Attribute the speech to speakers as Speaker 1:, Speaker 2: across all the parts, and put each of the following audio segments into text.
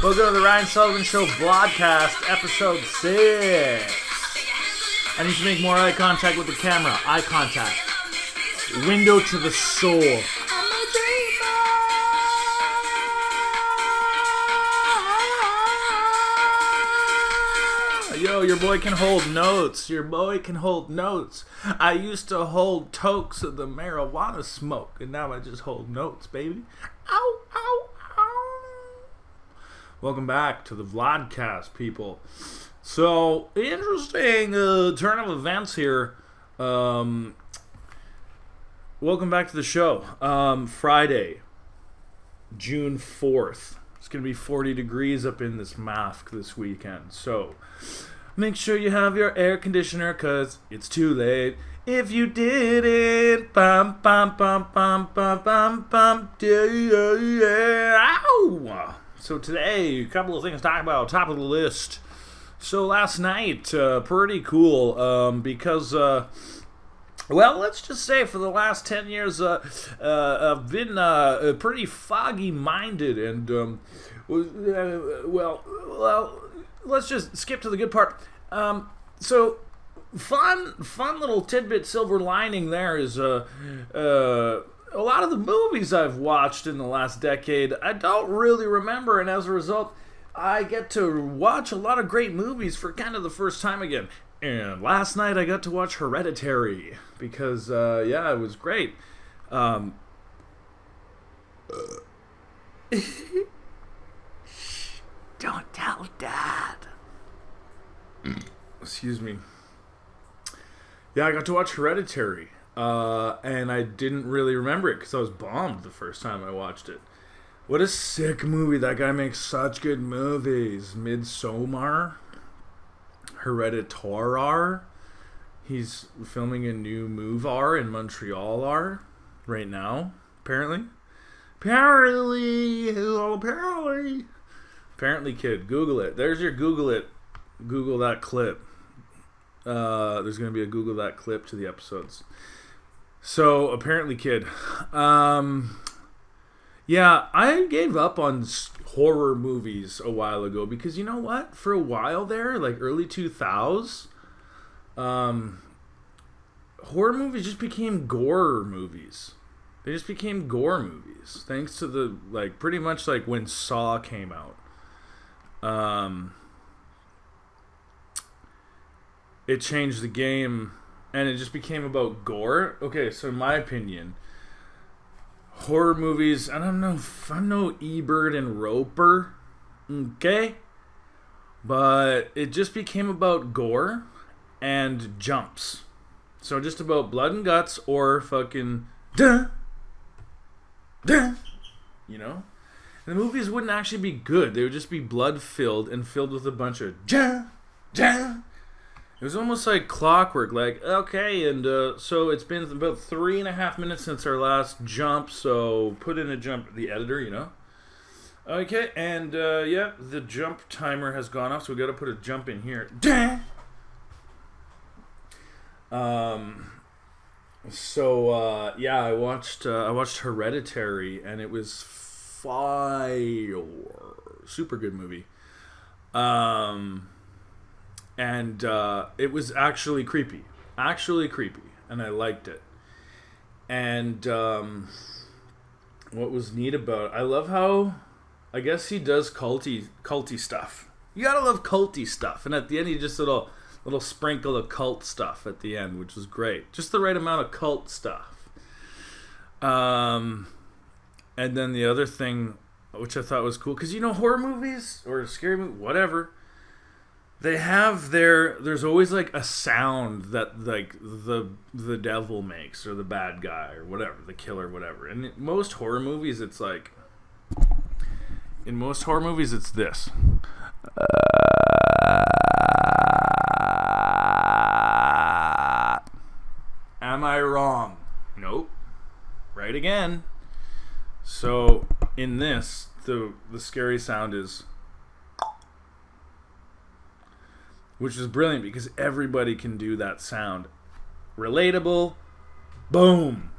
Speaker 1: Welcome to the Ryan Sullivan Show vlogcast, episode 6. I need to make more eye contact with the camera. Eye contact. Window to the soul. I'm a dreamer. Yo, your boy can hold notes. Your boy can hold notes. I used to hold tokes of the marijuana smoke, and now I just hold notes, baby. Ow, ow, ow. Welcome back to the vlogcast, people. So, interesting turn of events here. Welcome back to the show. Friday, June 4th. It's going to be 40 degrees up in this mask this weekend. So, make sure you have your air conditioner because it's too late. If you didn't, bum, bum, bum, bum, bum, bum, bum, yeah. Ow! So today, a couple of things to talk about. Top of the list. So last night, pretty cool, because, well, let's just say for the last 10 years, I've been pretty foggy-minded, and, well, let's just skip to the good part. So, fun little tidbit silver lining there is, a lot of the movies I've watched in the last decade, I don't really remember, and as a result, I get to watch a lot of great movies for kind of the first time again. And last night I got to watch Hereditary because, yeah, it was great. Don't tell Dad. Excuse me. Yeah, I got to watch Hereditary, and I didn't really remember it because I was bombed the first time I watched it. What a sick movie. That guy makes such good movies. Midsommar. Hereditary. He's filming a new movie in Montreal right now, apparently. Apparently, kid. Google it. There's your Google it. Google that clip. There's going to be a Google that clip to the episodes. So, apparently, kid. Yeah, I gave up on horror movies a while ago because you know what? For a while there, like early 2000s, horror movies just became gore movies. They just became gore movies thanks to the, like, pretty much like when Saw came out. It changed the game and it just became about gore. Okay, so in my opinion, horror movies, and I'm no Ebert and Roper, okay? But it just became about gore and jumps. So just about blood and guts or fucking duh, you know? And the movies wouldn't actually be good. They would just be blood-filled and filled with a bunch of ja. It was almost like clockwork, like, okay, and so it's been about 3.5 minutes since our last jump, so put in a jump, the editor, you know? Okay, and yeah, the jump timer has gone off, so we got to put a jump in here. So, yeah, I watched Hereditary, and it was fire. Super good movie. And it was actually creepy, and I liked it. And what was neat about it, I love how, I guess he does culty stuff. You gotta love culty stuff, and at the end he just little sprinkle of cult stuff at the end, which was great, just the right amount of cult stuff. And then the other thing, which I thought was cool, because you know horror movies or scary movies, whatever. They have there's always like a sound that like the devil makes or the bad guy or whatever, the killer, whatever. And in most horror movies, it's like, this. Am I wrong? Nope. Right again. So in this, the scary sound is, which is brilliant because everybody can do that sound. Relatable. Boom.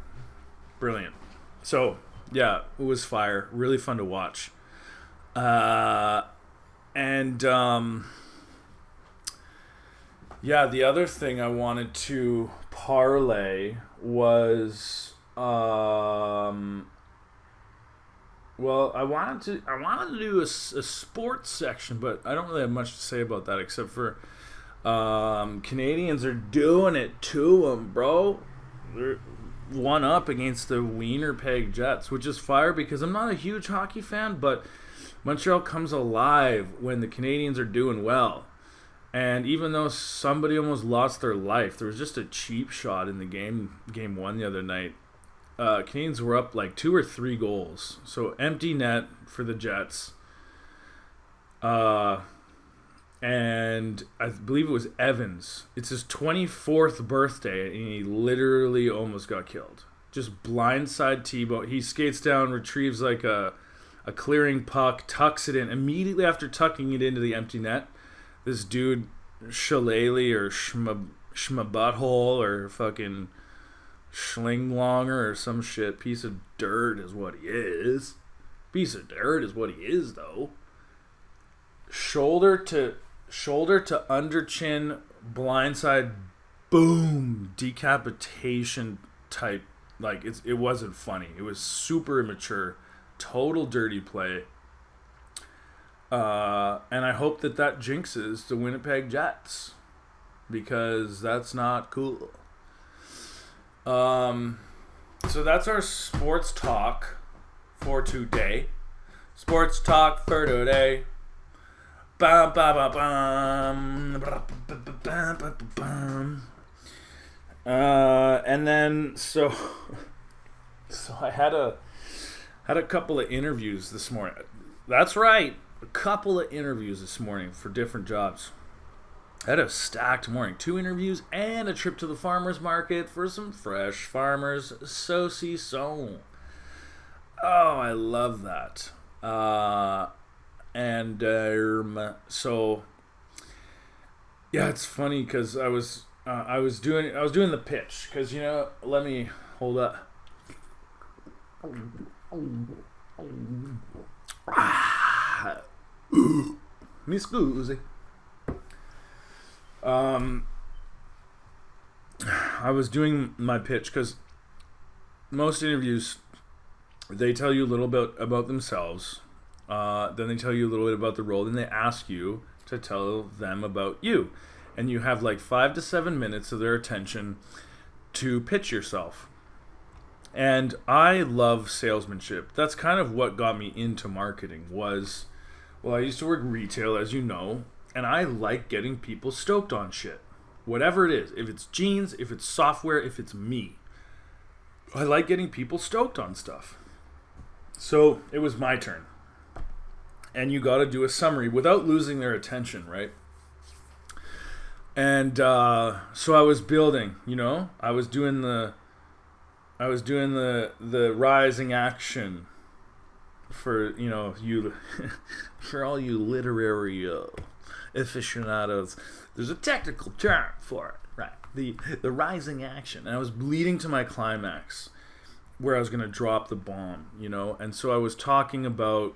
Speaker 1: Brilliant. So, yeah, it was fire. Really fun to watch. And yeah, the other thing I wanted to parlay was well, I wanted to do a sports section, but I don't really have much to say about that except for Canadians are doing it to them, bro. They're one up against the Winnipeg Jets, which is fire because I'm not a huge hockey fan, but Montreal comes alive when the Canadians are doing well. And even though somebody almost lost their life, there was just a cheap shot in the game one the other night. Canadians were up like 2 or 3 goals. So empty net for the Jets. And I believe it was Evans. It's his 24th birthday, and he literally almost got killed. Just blindside T-bone. He skates down, retrieves like a clearing puck, tucks it in. Immediately after tucking it into the empty net, this dude, Shillelagh or Schmabutthole or fucking Schlinglonger or some shit, piece of dirt is what he is. Piece of dirt is what he is, though. Shoulder to under chin, blindside, boom, decapitation type. Like, it wasn't funny. It was super immature, total dirty play. And I hope that jinxes the Winnipeg Jets, because that's not cool. So that's our sports talk for today. Sports talk for today. Bum, bum, bum, bum. And then so I had a couple of interviews this morning. That's right. A couple of interviews this morning for different jobs. I had a stacked morning. 2 interviews and a trip to the farmer's market for some fresh farmers saucisson. Oh, I love that. So yeah, it's funny because I was doing the pitch because let me hold up. Mi scusi. I was doing my pitch because most interviews, they tell you a little bit about themselves, then they tell you a little bit about the role, then they ask you to tell them about you, and you have like 5 to 7 minutes of their attention to pitch yourself. And I love salesmanship. That's kind of what got me into marketing. I used to work retail, as you know, and I like getting people stoked on shit. Whatever it is. If it's jeans, if it's software, if it's me. I like getting people stoked on stuff. So it was my turn. And you got to do a summary without losing their attention, right? And so I was building, I was doing the rising action for, you, for all you literary aficionados. There's a technical term for it, right? The rising action. And I was leading to my climax where I was going to drop the bomb, And so I was talking about,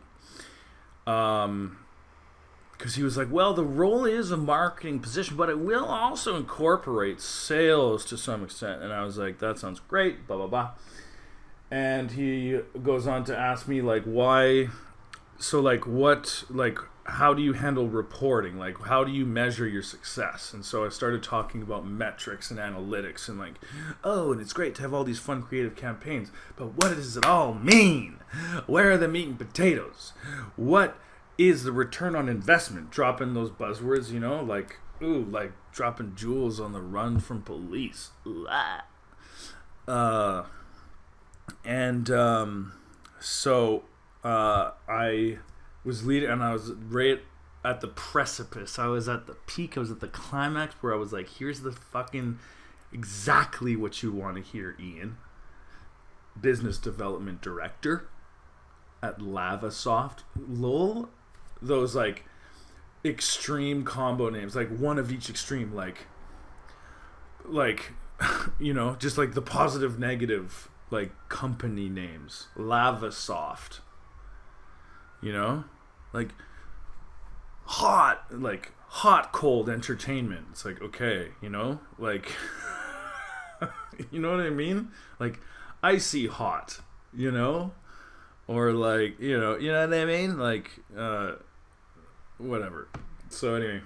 Speaker 1: because he was like, well, the role is a marketing position, but it will also incorporate sales to some extent. And I was like, that sounds great, blah, blah, blah. And he goes on to ask me, like, why, so, like, what, like, how do you handle reporting? Like, how do you measure your success? And so I started talking about metrics and analytics and like, oh, and it's great to have all these fun creative campaigns, but what does it all mean? Where are the meat and potatoes? What is the return on investment? Dropping those buzzwords, like, ooh, like dropping jewels on the run from police. Ooh, ah. So I was leading, and I was right at the precipice. I was at the peak. I was at the climax where I was like, here's the fucking exactly what you want to hear, Ian. Business development director at Lavasoft. Lol. Those like extreme combo names, like one of each extreme, like just like the positive, negative, like company names. Lavasoft. Like hot cold entertainment. It's like, okay, like you know what I mean? Like icy hot, or like you know what I mean? Like whatever. So anyway,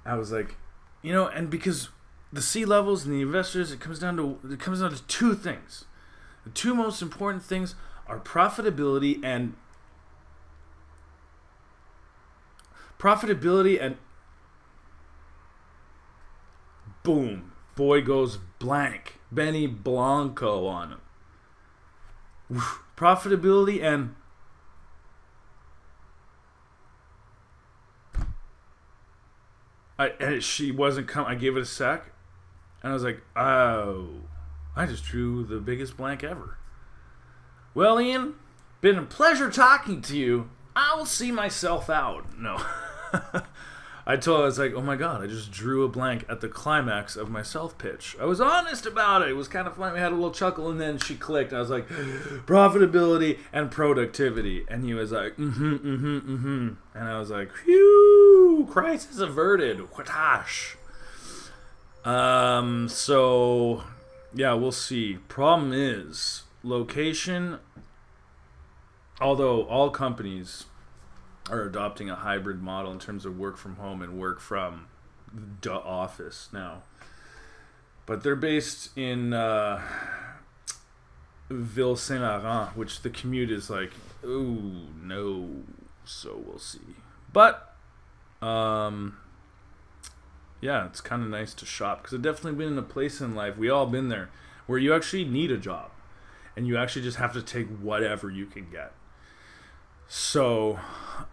Speaker 1: I was like, and because the sea levels and the investors, it comes down to two things. The two most important things are profitability and boom, boy goes blank. Benny Blanco on him. Profitability and she wasn't coming. I gave it a sec, and I was like, oh, I just drew the biggest blank ever. Well, Ian, been a pleasure talking to you. I will see myself out. No. I was like, oh my god, I just drew a blank at the climax of my self-pitch. I was honest about it. It was kind of funny. We had a little chuckle, and then she clicked. I was like, profitability and productivity. And he was like, And I was like, phew, crisis averted. Whatash. So, yeah, we'll see. Problem is, location, although all companies are adopting a hybrid model in terms of work from home and work from the office now. But they're based in Ville Saint-Laurent, which the commute is like, ooh, no. So we'll see. But, yeah, it's kind of nice to shop. Because I've definitely been in a place in life, we all been there, where you actually need a job. And you actually just have to take whatever you can get. So,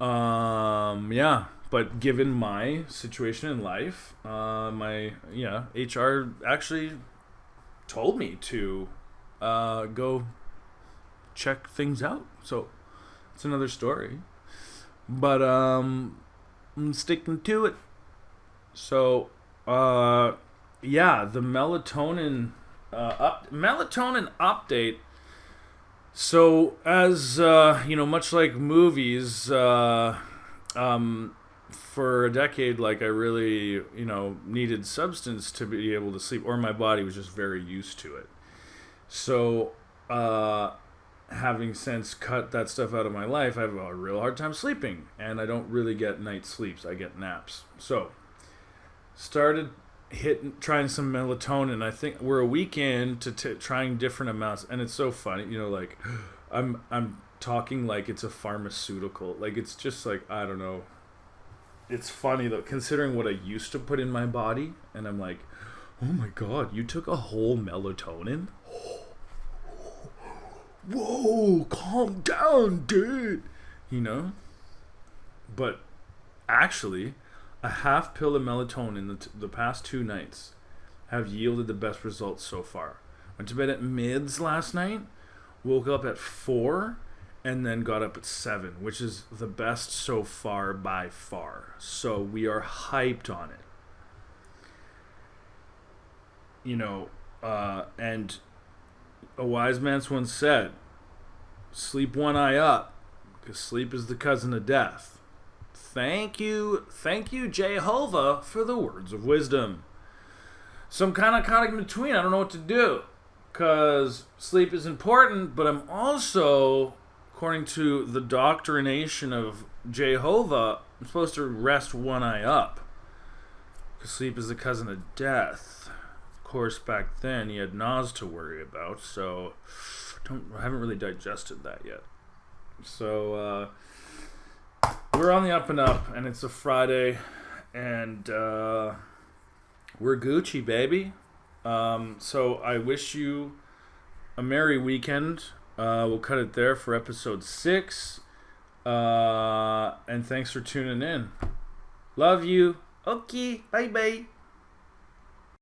Speaker 1: yeah, but given my situation in life, HR actually told me to go check things out. So it's another story, but I'm sticking to it. So, yeah, the melatonin melatonin update. So, as, much like movies, for a decade, like, I really, needed substance to be able to sleep, or my body was just very used to it. So, having since cut that stuff out of my life, I have a real hard time sleeping, and I don't really get night sleeps, I get naps. So, started trying some melatonin. I think we're a week in to trying different amounts, and it's so funny, like I'm talking like it's a pharmaceutical, like it's just like, I don't know, it's funny though, considering what I used to put in my body, and I'm like, oh my god, you took a whole melatonin? Whoa, calm down, dude. But actually, a half pill of melatonin the past 2 nights have yielded the best results so far. Went to bed at mids last night, woke up at 4, and then got up at 7, which is the best so far by far. So we are hyped on it. And a wise man once said, sleep one eye up, because sleep is the cousin of death. Thank you, Jehovah, for the words of wisdom. So I'm kind of caught in between. I don't know what to do, because sleep is important, but I'm also, according to the doctrination of Jehovah, I'm supposed to rest one eye up, because sleep is the cousin of death. Of course, back then he had Nas to worry about, so I haven't really digested that yet. So, we're on the up and up, and it's a Friday, and we're Gucci, baby. So I wish you a merry weekend. We'll cut it there for episode 6. And thanks for tuning in. Love you. Okay, bye-bye.